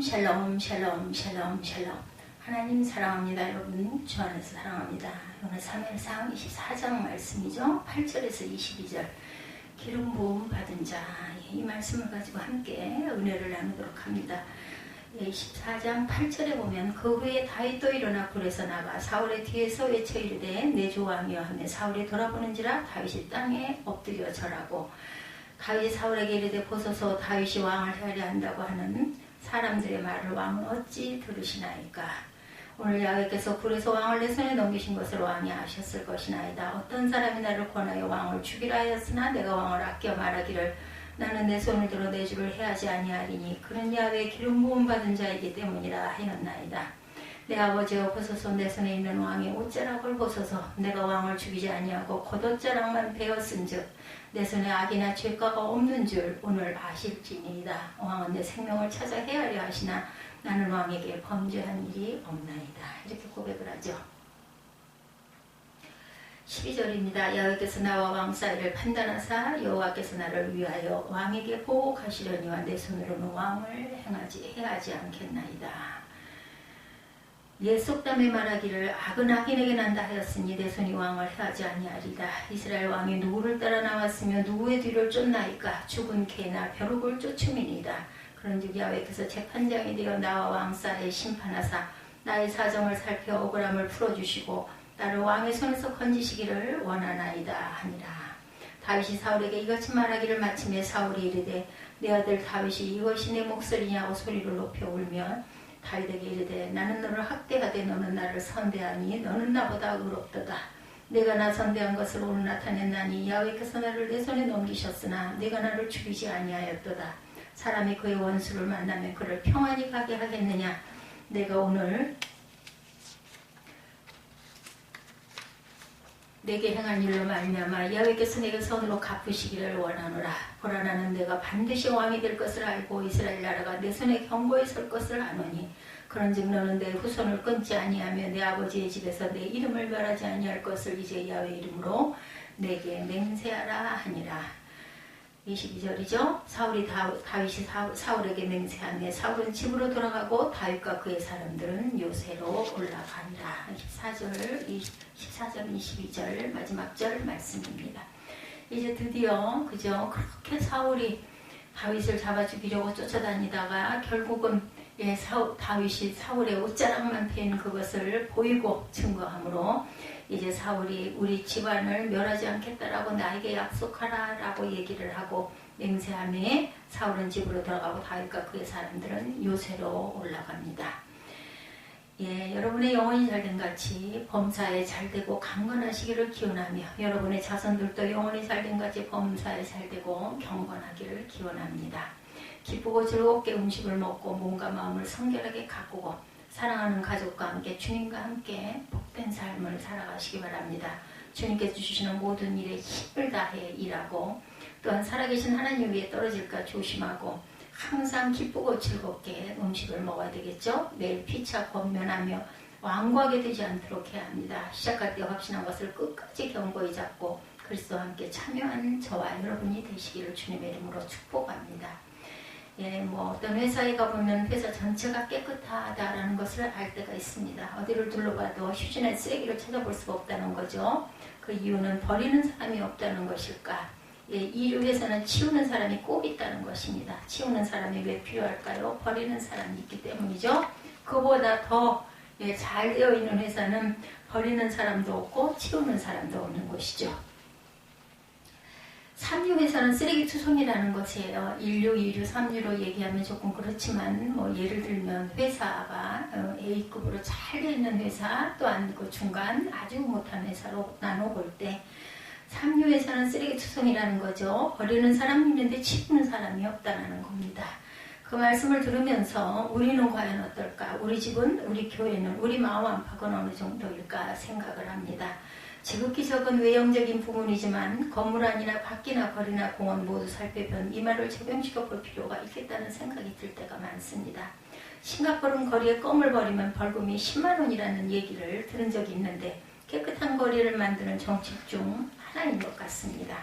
샬롬 샬롬 샬롬 샬롬. 하나님 사랑합니다. 여러분 주 안에서 사랑합니다. 오늘 사무엘상 24장 말씀이죠. 8절에서 22절. 기름 부음 받은 자. 이 말씀을 가지고 함께 은혜를 나누도록 합니다. 24장 8절에 보면 그 후에 다윗도 일어나 굴에서 나가 사울의 뒤에서 외쳐 이르되 내 주 왕이여 하며 사울이 돌아보는지라 다윗이 땅에 엎드려 절하고 다윗이 사울에게 이르되 보소서 다윗이 왕을 하려 한다고 하는 사람들의 말을 왕은 어찌 들으시나이까. 오늘 야훼께서 굴에서 왕을 내 손에 넘기신 것을 왕이 아셨을 것이나이다. 어떤 사람이 나를 권하여 왕을 죽이라 하였으나 내가 왕을 아껴 말하기를 나는 내 손을 들어 내 주를 해하지 아니하리니 그는 야훼의 기름 부음 받은 자이기 때문이라 하였나이다. 내 아버지여 보소서 내 손에 있는 왕의 옷자락을 보소서. 내가 왕을 죽이지 아니하고 겉옷자락만 베었은즉 내 손에 악이나 죄가가 없는 줄 오늘 아실지니이다. 왕은 내 생명을 찾아 헤아려 하시나 나는 왕에게 범죄한 일이 없나이다. 이렇게 고백을 하죠. 12절입니다. 야훼께서 나와 왕 사이를 판단하사 여호와께서 나를 위하여 왕에게 보복하시려니와 내 손으로는 왕을 해하지 않겠나이다. 옛 속담에 말하기를 악은 악인에게 난다 하였으니 내 손이 왕을 해하지 아니하리다. 이스라엘 왕이 누구를 따라 나왔으며 누구의 뒤를 쫓나이까. 죽은 개나 벼룩을 쫓음이니이다. 그런즉 야훼께서 재판장이 되어 나와 왕 사이에 심판하사 나의 사정을 살펴 억울함을 풀어주시고 나를 왕의 손에서 건지시기를 원하나이다 하니라. 다윗이 사울에게 이같이 말하기를 마침에 사울이 이르되 내 아들 다윗이 이것이 내 목소리냐고 소리를 높여 울며 다윗에게 이르되 나는 너를 학대하되 너는 나를 선대하니 너는 나보다 의롭도다. 내가 나 선대한 것을 오늘 나타냈나니 야훼께서 나를 내 손에 넘기셨으나 내가 나를 죽이지 아니하였도다. 사람이 그의 원수를 만나면 그를 평안히 가게 하겠느냐. 내가 오늘 내게 행한 일로 말미암아 야훼께서 내게 선으로 갚으시기를 원하노라. 보라 나는 내가 반드시 왕이 될 것을 알고 이스라엘 나라가 내 손에 견고히 설 것을 아노니 그런즉 너는 내 후손을 끊지 아니하며 내 아버지의 집에서 내 이름을 멸하지 아니할 것을 이제 야훼 이름으로 내게 맹세하라 하니라. 22절이죠. 다윗이 사울에게 맹세하며 사울은 집으로 돌아가고 다윗과 그의 사람들은 요새로 올라가니라. 14절 22절 마지막 절 말씀입니다. 이제 드디어 그죠. 그렇게 사울이 다윗을 잡아 죽이려고 쫓아다니다가 결국은 다윗이 사울의 옷자락만 팬 그것을 보이고 증거함으로 이제 사울이 우리 집안을 멸하지 않겠다라고 나에게 약속하라 라고 얘기를 하고 맹세하며 사울은 집으로 돌아가고 다윗과 그의 사람들은 요새로 올라갑니다. 여러분의 영혼이 잘된 같이 범사에 잘되고 강건하시기를 기원하며 여러분의 자손들도 영혼이 잘된 같이 범사에 잘되고 경건하기를 기원합니다. 기쁘고 즐겁게 음식을 먹고 몸과 마음을 성결하게 가꾸고 사랑하는 가족과 함께 주님과 함께 복된 삶을 살아가시기 바랍니다. 주님께서 주시는 모든 일에 힘을 다해 일하고 또한 살아계신 하나님 위에 떨어질까 조심하고 항상 기쁘고 즐겁게 음식을 먹어야 되겠죠. 매일 피차 권면하며 완고하게 되지 않도록 해야 합니다. 시작할 때 확신한 것을 끝까지 견고히 잡고 그리스도와 함께 참여하는 저와 여러분이 되시기를 주님의 이름으로 축복합니다. 어떤 회사에 가보면 회사 전체가 깨끗하다라는 것을 알 때가 있습니다. 어디를 둘러봐도 휴지나 쓰레기를 찾아볼 수가 없다는 거죠. 그 이유는 버리는 사람이 없다는 것일까? 이 회사는 치우는 사람이 꼭 있다는 것입니다. 치우는 사람이 왜 필요할까요? 버리는 사람이 있기 때문이죠. 그보다 더 잘 되어 있는 회사는 버리는 사람도 없고 치우는 사람도 없는 곳이죠. 삼류회사는 쓰레기 투성이라는 것이에요. 1류, 2류, 3류로 얘기하면 조금 그렇지만 예를 들면 회사가 A급으로 잘 되어 있는 회사 또한 그 중간 아주 못한 회사로 나눠볼 때 3류회사는 쓰레기 투성이라는 거죠. 버리는 사람이 있는데 치우는 사람이 없다는 겁니다. 그 말씀을 들으면서 우리는 과연 어떨까? 우리 집은, 우리 교회는, 우리 마음 안팎은 어느 정도일까 생각을 합니다. 지극히 적은 외형적인 부분이지만 건물 안이나 밖이나 거리나 공원 모두 살펴본 이 말을 적용시켜 볼 필요가 있겠다는 생각이 들 때가 많습니다. 싱가포르는 거리에 껌을 버리면 벌금이 10만 원이라는 얘기를 들은 적이 있는데 깨끗한 거리를 만드는 정책 중 하나인 것 같습니다.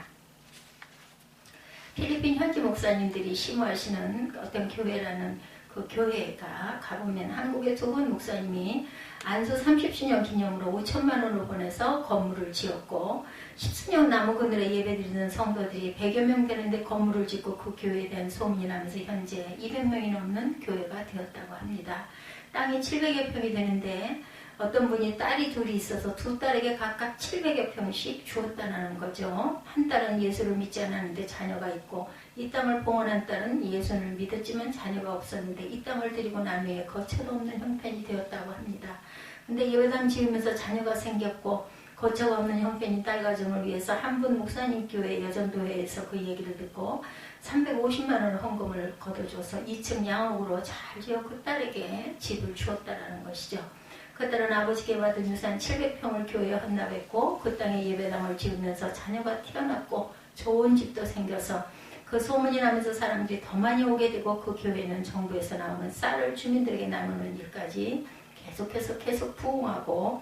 필리핀 현지 목사님들이 심호하시는 어떤 교회라는 그 그 교회가 가보면 한국의 조건 목사님이 안수 30주년 기념으로 5천만 원을 보내서 건물을 지었고 10수년 나무 그늘에 예배드리는 성도들이 100여 명 되는데 건물을 짓고 그 교회에 대한 소문이 나면서 현재 200명이 넘는 교회가 되었다고 합니다. 땅이 700여 평이 되는데 어떤 분이 딸이 둘이 있어서 두 딸에게 각각 700여 평씩 주었다는 거죠. 한 딸은 예수를 믿지 않았는데 자녀가 있고 이 땅을 봉헌한 딸은 예수를 믿었지만 자녀가 없었는데 이 땅을 드리고 난 후에 거처도 없는 형편이 되었다고 합니다. 근데 예배당 지으면서 자녀가 생겼고 거처가 없는 형편인 딸 가정을 위해서 한 분 목사님 교회 여전도회에서 그 얘기를 듣고 350만 원 헌금을 거둬줘서 2층 양옥으로 잘 지어 그 딸에게 집을 주었다는 것이죠. 그 딸은 아버지께 받은 유산 700평을 교회에 헌납했고 그 땅에 예배당을 지으면서 자녀가 태어났고 좋은 집도 생겨서 그 소문이 나면서 사람들이 더 많이 오게 되고 그 교회는 정부에서 나오는 쌀을 주민들에게 나누는 일까지 계속 부흥하고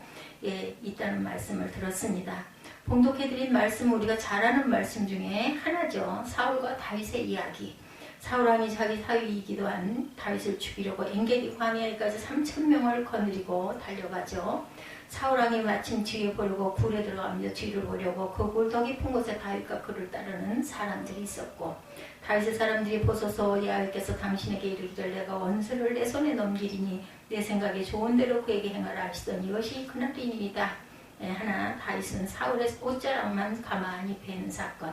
있다는 말씀을 들었습니다. 봉독해드린 말씀 우리가 잘 아는 말씀 중에 하나죠. 사울과 다윗의 이야기. 사울왕이 자기 사위이기도 한 다윗을 죽이려고 엔게디 광야에까지 3,000명을 거느리고 달려가죠. 사울왕이 마침 뒤에 보려고 굴에 들어가면서 뒤를 보려고 그 굴 더 깊은 곳에 다윗과 그를 따르는 사람들이 있었고 다윗의 사람들이 보소서 여호와께서 당신에게 이르기를 내가 원수를 내 손에 넘기리니 내 생각에 좋은 대로 그에게 행하라 하시더니 이것이 그날이니이다. 하나 다윗은 사울의 옷자락만 가만히 벤 사건.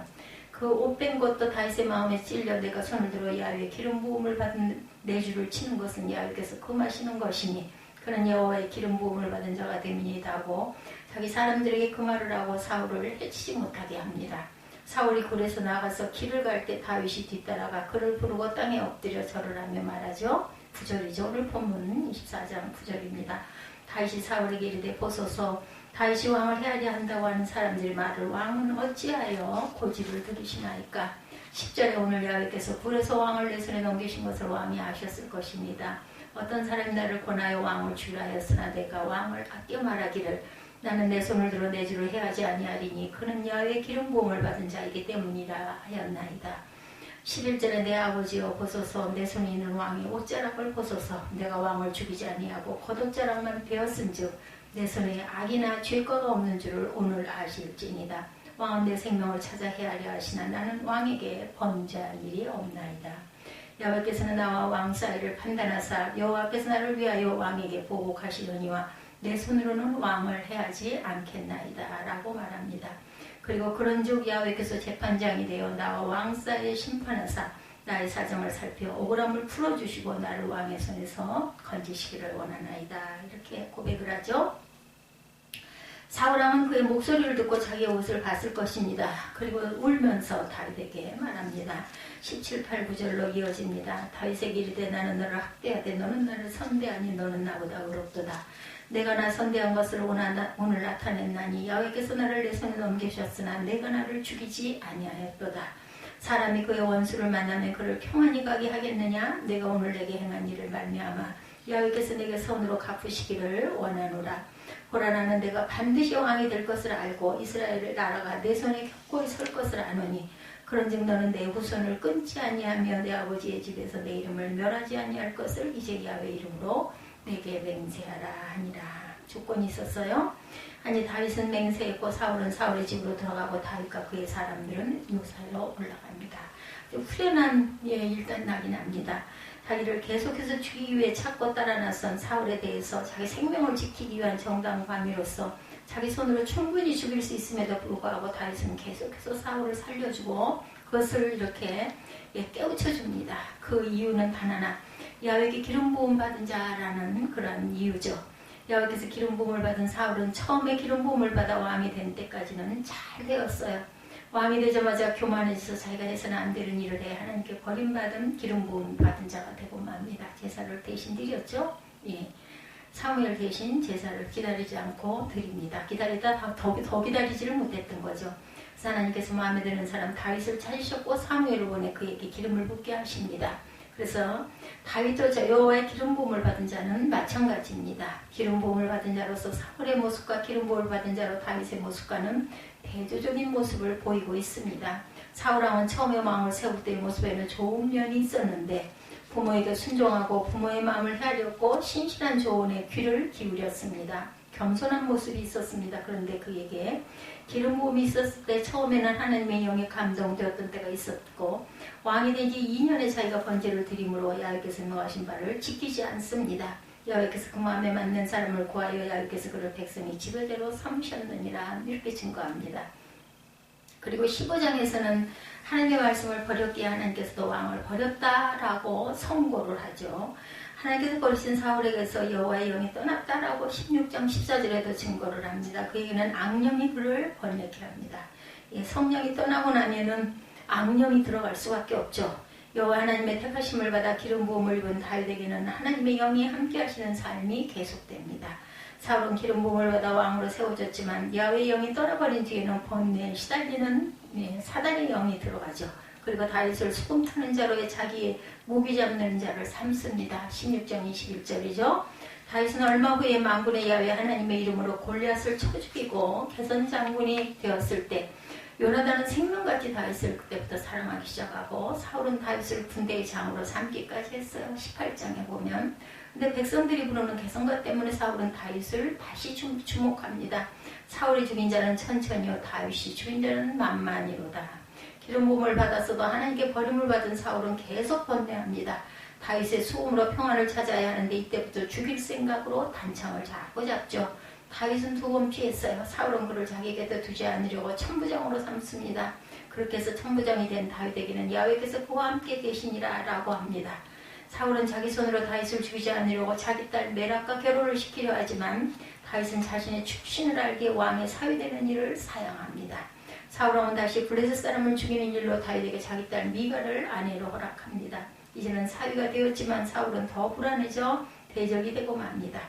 그 옷 뺀 것도 다윗의 마음에 찔려 내가 손을 들어 야훼의 기름 부음을 받은 내 주를 치는 것은 야훼께서 금하시는 것이니 그는 여호와의 기름 부음을 받은 자가 됨이니이다 하고 자기 사람들에게 그 말을 하고 사울을 해치지 못하게 합니다. 사울이 굴에서 나가서 길을 갈 때 다윗이 뒤따라가 그를 부르고 땅에 엎드려 절을 하며 말하죠. 9절이죠. 오늘 본문 24장 9절입니다. 다윗이 사울에게 이르되 보소서 다윗이 왕을 해하려 한다고 하는 사람들의 말을 왕은 어찌하여 고집을 들으시나이까. 10절에 오늘 야훼께서 굴에서 왕을 내 손에 넘기신 것을 왕이 아셨을 것입니다. 어떤 사람이 나를 권하여 왕을 주라 하였으나 내가 왕을 아껴 말하기를 나는 내 손을 들어 내 주를 해하지 아니하리니 그는 야훼의 기름 부음을 받은 자이기 때문이라 하였나이다. 11절에 내 아버지여 보소서 내 손에 있는 왕의 옷자락을 보소서 내가 왕을 죽이지 아니하고 겉옷자락만 베었은즉 내 손에 악이나 죄과가 없는 줄을 오늘 아실지니다. 왕은 내 생명을 찾아 헤아려 하시나 나는 왕에게 범죄한 일이 없나이다. 여호와께서는 나와 왕 사이를 판단하사 여호와께서 나를 위하여 왕에게 보복하시려니와 내 손으로는 왕을 해하지 않겠나이다 라고 말합니다. 그리고 그런즉 야훼께서 재판장이 되어 나와 왕 사이에 심판하사 나의 사정을 살펴 억울함을 풀어주시고 나를 왕의 손에서 건지시기를 원하나이다. 이렇게 고백을 하죠. 사울왕은 그의 목소리를 듣고 자기의 옷을 봤을 것입니다. 그리고 울면서 다윗에게 말합니다. 17, 8, 9절로 이어집니다. 다윗에게 이르되 나는 너를 학대하되 너는 나를 선대하니 너는 나보다 의롭도다. 내가 나 선대한 것을 오늘 나타냈나니 여호와께서 나를 내 손에 넘기셨으나 내가 나를 죽이지 아니하였도다. 사람이 그의 원수를 만나면 그를 평안히 가게 하겠느냐? 내가 오늘 내게 행한 일을 말미암아 여호와께서 내게 손으로 갚으시기를 원하노라. 보라 나는 내가 반드시 왕이 될 것을 알고 이스라엘 나라가 내 손에 견고히 설 것을 아노니 그런즉 너는 내 후손을 끊지 아니하며 내 아버지의 집에서 내 이름을 멸하지 아니할 것을 이제 야훼 이름으로 내게 맹세하라 하니라. 조건이 있었어요. 아니 다윗은 맹세했고 사울은 사울의 집으로 들어가고 다윗과 그의 사람들은 요사로 올라갑니다. 후련한 일단 낙이 납니다. 자기를 계속해서 죽이기 위해 찾고 따라 나선 사울에 대해서 자기 생명을 지키기 위한 정당방위로서 자기 손으로 충분히 죽일 수 있음에도 불구하고 다윗은 계속해서 사울을 살려주고 그것을 이렇게 깨우쳐줍니다. 그 이유는 단 하나, 야훼에게 기름 부음 받은 자라는 그런 이유죠. 야훼께서 기름 부음을 받은 사울은 처음에 기름 부음을 받아 왕이 된 때까지는 잘 되었어요. 왕이 되자마자 교만해져서 자기가 해서는 안 되는 일을 해 하나님께 버림받은 기름 부음 받은 자가 되고 맙니다. 제사를 대신 드렸죠. 예. 사무엘 대신 제사를 기다리지 않고 드립니다. 기다리다 더 기다리지를 못했던 거죠. 그래서 하나님께서 마음에 드는 사람 다윗을 찾으셨고 사무엘을 보내 그에게 기름을 붓게 하십니다. 그래서 다윗도 여호와의 기름 부음을 받은 자는 마찬가지입니다. 기름 부음을 받은 자로서 사울의 모습과 기름 부음을 받은 자로 다윗의 모습과는 대조적인 모습을 보이고 있습니다. 사울왕은 처음에 왕을 세울 때의 모습에는 좋은 면이 있었는데 부모에게 순종하고 부모의 마음을 헤아렸고 신실한 조언에 귀를 기울였습니다. 겸손한 모습이 있었습니다. 그런데 그에게 기름 부음이 있었을 때 처음에는 하나님의 영에 감동되었던 때가 있었고 왕이 된 지 2년의 차이가 번제를 드림으로 야훼께서 명하신 바를 지키지 않습니다. 야훼께서 그 마음에 맞는 사람을 구하여 야훼께서 그를 백성이 지도자로 삼으셨느니라 이렇게 증거합니다. 그리고 15장에서는 하나님의 말씀을 버렸기에 하나님께서도 왕을 버렸다라고 선고를 하죠. 하나님께서 버리신 사울에게서 여호와의 영이 떠났다라고 16장 14절에도 증거를 합니다. 그에게는 악령이 그를 번뇌케 합니다. 성령이 떠나고 나면은 악령이 들어갈 수밖에 없죠. 여호와 하나님의 택하심을 받아 기름 부음을 입은 다윗에게는 하나님의 영이 함께하시는 삶이 계속됩니다. 사울은 기름 부음을 받아 왕으로 세워졌지만 야훼의 영이 떠나버린 뒤에는 번뇌에 시달리는 사단의 영이 들어가죠. 그리고 다윗을 수금 타는 자로 자기의 무기 잡는 자를 삼습니다. 16장 21절이죠. 다윗은 얼마 후에 만군의 야훼 하나님의 이름으로 골리앗을 쳐 죽이고 개선 장군이 되었을 때 요나단은 생명같이 다윗을 그때부터 사랑하기 시작하고 사울은 다윗을 군대의 장으로 삼기까지 했어요. 18장에 보면. 근데 백성들이 부르는 개성가 때문에 사울은 다윗을 다시 주목합니다. 사울이 죽인 자는 천천히요 다윗이 죽인 자는 만만이로다. 기름 부음을 받았어도 하나님께 버림을 받은 사울은 계속 번뇌합니다. 다윗의 수금으로 평안을 찾아야 하는데 이때부터 죽일 생각으로 단창을 자꾸 잡죠. 다윗은 2번 피했어요. 사울은 그를 자기 곁에 두지 않으려고 천부장으로 삼습니다. 그렇게 해서 천부장이 된 다윗에게는 야훼께서 그와 함께 계시니라 라고 합니다. 사울은 자기 손으로 다윗을 죽이지 않으려고 자기 딸 메락과 결혼을 시키려 하지만 다윗은 자신의 출신을 알기에 왕의 사위되는 일을 사양합니다. 사울왕은 다시 블레셋 사람을 죽이는 일로 다윗에게 자기 딸 미가를 아내로 허락합니다. 이제는 사위가 되었지만 사울은 더 불안해져 대적이 되고 맙니다.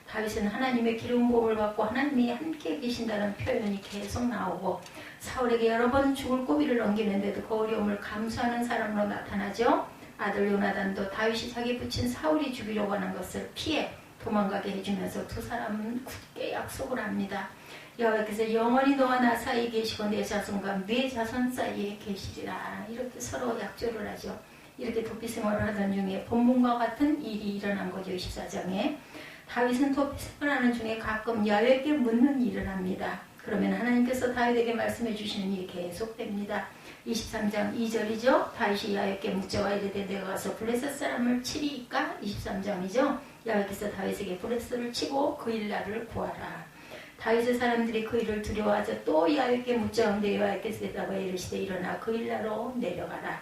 다윗은 하나님의 기름 부음을 받고 하나님이 함께 계신다는 표현이 계속 나오고 사울에게 여러 번 죽을 고비를 넘기는데도 그 어려움을 감수하는 사람으로 나타나죠. 아들 요나단도 다윗이 자기 붙인 사울이 죽이려고 하는 것을 피해 도망가게 해주면서 두 사람은 굳게 약속을 합니다. 여호와께서 영원히 너와 나 사이에 계시고 내 자손과 네 자손 사이에 계시리라. 이렇게 서로 약조를 하죠. 이렇게 도피 생활을 하던 중에 본문과 같은 일이 일어난 거죠. 24장에. 다윗은 도피 생활하는 중에 가끔 야훼께 묻는 일을 합니다. 그러면 하나님께서 다윗에게 말씀해 주시는 일이 계속됩니다. 23장 2절이죠. 다윗이 야훼께 묻자와 이르되 내가 가서 블레셋 사람을 치리이까? 23장이죠. 야훼께서 다윗에게 블레셋을 치고 그 일날을 구하라. 다윗의 사람들이 그 일을 두려워하자 또 야훼께 묻자온데 야훼께서 대답하여 이르시되 일어나 그 일나로 내려가라.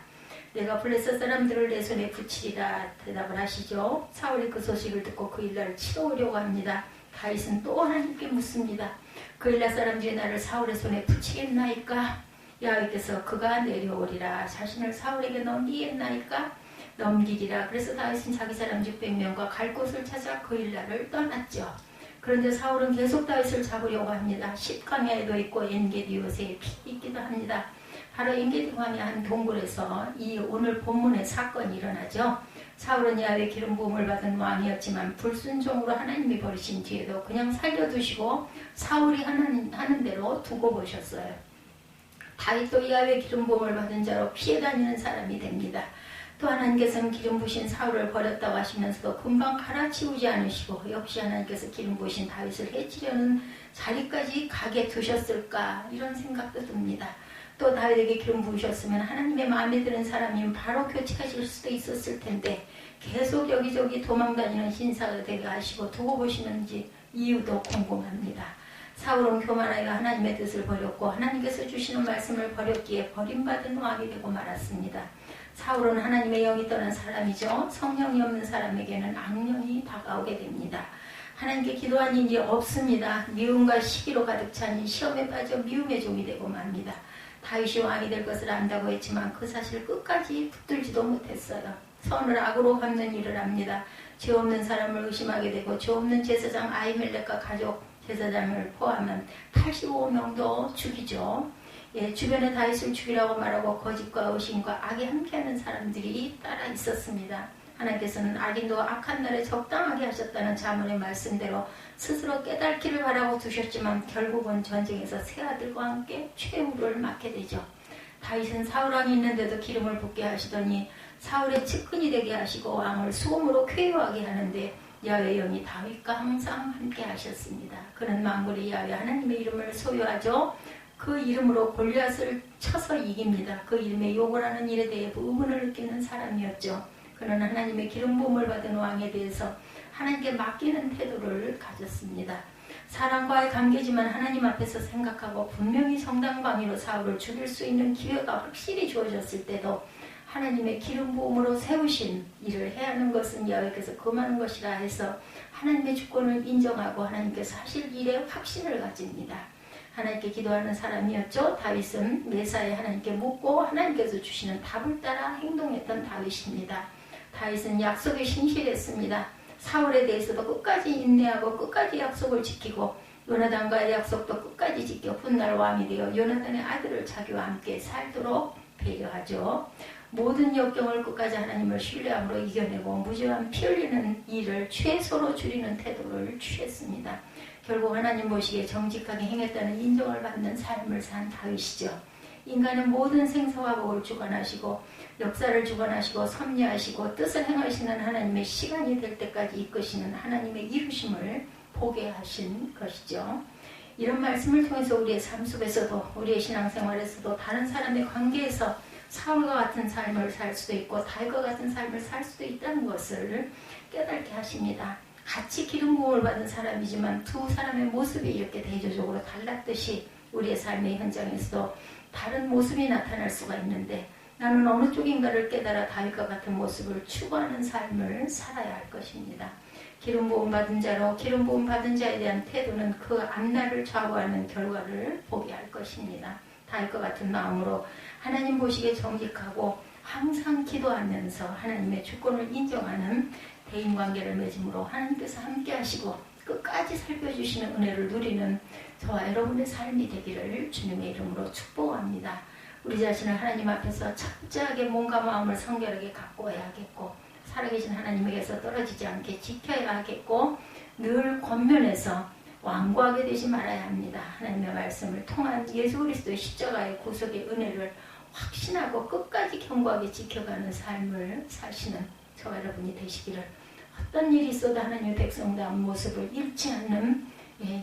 내가 블레셋 사람들을 내 손에 붙이리라 대답을 하시죠. 사울이 그 소식을 듣고 그 일날을 치러 오려고 합니다. 다윗은 또 하나님께 묻습니다. 그 일날 사람들이 나를 사울의 손에 붙이겠나이까? 야훼께서 그가 내려오리라. 자신을 사울에게 넘기겠나이까? 넘기리라. 그래서 다윗은 자기 사람 600명과 갈 곳을 찾아 그 일날을 떠났죠. 그런데 사울은 계속 다윗을 잡으려고 합니다. 십강야에도 있고 엔게디 요새에 있기도 합니다. 바로 엔게디 광야 한 동굴에서 이 오늘 본문의 사건이 일어나죠. 사울은 야훼 기름 부음을 받은 왕이었지만 불순종으로 하나님이 버리신 뒤에도 그냥 살려두시고 사울이 하는 대로 두고 보셨어요. 다윗도 야훼 기름 부음을 받은 자로 피해 다니는 사람이 됩니다. 또 하나님께서는 기름 부으신 사울을 버렸다고 하시면서도 금방 갈아치우지 않으시고 역시 하나님께서 기름 부으신 다윗을 해치려는 자리까지 가게 두셨을까 이런 생각도 듭니다. 또 다윗에게 기름 부으셨으면 하나님의 마음에 드는 사람이면 바로 교체하실 수도 있었을 텐데 계속 여기저기 도망다니는 신사가 되게 하시고 두고 보시는지 이유도 궁금합니다. 사울은 교만하여 하나님의 뜻을 버렸고 하나님께서 주시는 말씀을 버렸기에 버림받은 왕이 되고 말았습니다. 사울은 하나님의 영이 떠난 사람이죠. 성령이 없는 사람에게는 악령이 다가오게 됩니다. 하나님께 기도한 일이 없습니다. 미움과 시기로 가득 찬 시험에 빠져 미움의 종이 되고 맙니다. 다윗이 왕이 될 것을 안다고 했지만 그 사실을 끝까지 붙들지도 못했어요. 선을 악으로 갚는 일을 합니다. 죄 없는 사람을 의심하게 되고 죄 없는 제사장 아히멜렉과 가족 제사장을 포함한 85명도 죽이죠. 주변에 다윗을 죽이라고 말하고 거짓과 의심과 악이 함께하는 사람들이 따라 있었습니다. 하나님께서는 악인도 악한 날에 적당하게 하셨다는 자문의 말씀대로 스스로 깨닫기를 바라고 두셨지만 결국은 전쟁에서 세 아들과 함께 최후를 맞게 되죠. 다윗은 사울왕이 있는데도 기름을 붓게 하시더니 사울의 측근이 되게 하시고 왕을 수금으로 쾌유하게 하는데 야훼 영이 다윗과 항상 함께 하셨습니다. 그는 만군의 야훼 하나님의 이름을 소유하죠. 그 이름으로 골리앗을 쳐서 이깁니다. 그 이름에 욕을 하는 일에 대해 부분을 느끼는 사람이었죠. 그는 하나님의 기름 부음을 받은 왕에 대해서 하나님께 맡기는 태도를 가졌습니다. 사랑과의 관계지만 하나님 앞에서 생각하고 분명히 정당방위로 사울을 죽일 수 있는 기회가 확실히 주어졌을 때도 하나님의 기름 부음으로 세우신 일을 해야 하는 것은 야훼께서 금하는 것이라 해서 하나님의 주권을 인정하고 하나님께서 하실 일에 확신을 가집니다. 하나님께 기도하는 사람이었죠. 다윗은 매사에 하나님께 묻고 하나님께서 주시는 답을 따라 행동했던 다윗입니다. 다윗은 약속에 신실했습니다. 사울에 대해서도 끝까지 인내하고 끝까지 약속을 지키고 요나단과의 약속도 끝까지 지켜 훗날 왕이 되어 요나단의 아들을 자기와 함께 살도록 배려하죠. 모든 역경을 끝까지 하나님을 신뢰함으로 이겨내고 무죄한 피 흘리는 일을 최소로 줄이는 태도를 취했습니다. 결국 하나님 보시기에 정직하게 행했다는 인정을 받는 삶을 산 다윗이죠. 인간은 모든 생사와 복을 주관하시고 역사를 주관하시고 섭리하시고 뜻을 행하시는 하나님의 시간이 될 때까지 이끄시는 하나님의 이루심을 보게 하신 것이죠. 이런 말씀을 통해서 우리의 삶 속에서도 우리의 신앙생활에서도 다른 사람의 관계에서 사울과 같은 삶을 살 수도 있고 다윗과 같은 삶을 살 수도 있다는 것을 깨닫게 하십니다. 같이 기름 부음을 받은 사람이지만 두 사람의 모습이 이렇게 대조적으로 달랐듯이 우리의 삶의 현장에서도 다른 모습이 나타날 수가 있는데 나는 어느 쪽인가를 깨달아 다윗과 같은 모습을 추구하는 삶을 살아야 할 것입니다. 기름 부음 받은 자로 기름 부음 받은 자에 대한 태도는 그 앞날을 좌우하는 결과를 보게 할 것입니다. 다윗과 같은 마음으로 하나님 보시기에 정직하고 항상 기도하면서 하나님의 주권을 인정하는 대인관계를 맺음으로 하나님께서 함께 하시고 끝까지 살펴주시는 은혜를 누리는 저와 여러분의 삶이 되기를 주님의 이름으로 축복합니다. 우리 자신을 하나님 앞에서 철저하게 몸과 마음을 성결하게 갖고 해야겠고 살아계신 하나님에게서 떨어지지 않게 지켜야 하겠고 늘 권면해서 완고하게 되지 말아야 합니다. 하나님의 말씀을 통한 예수 그리스도의 십자가의 구속의 은혜를 확신하고 끝까지 견고하게 지켜가는 삶을 사시는 저와 여러분이 되시기를 어떤 일이 있어도 하나님의 백성다운 모습을 잃지 않는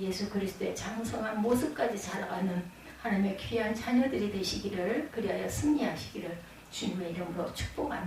예수 그리스도의 장성한 모습까지 자라가는 하나님의 귀한 자녀들이 되시기를 그리하여 승리하시기를 주님의 이름으로 축복합니다.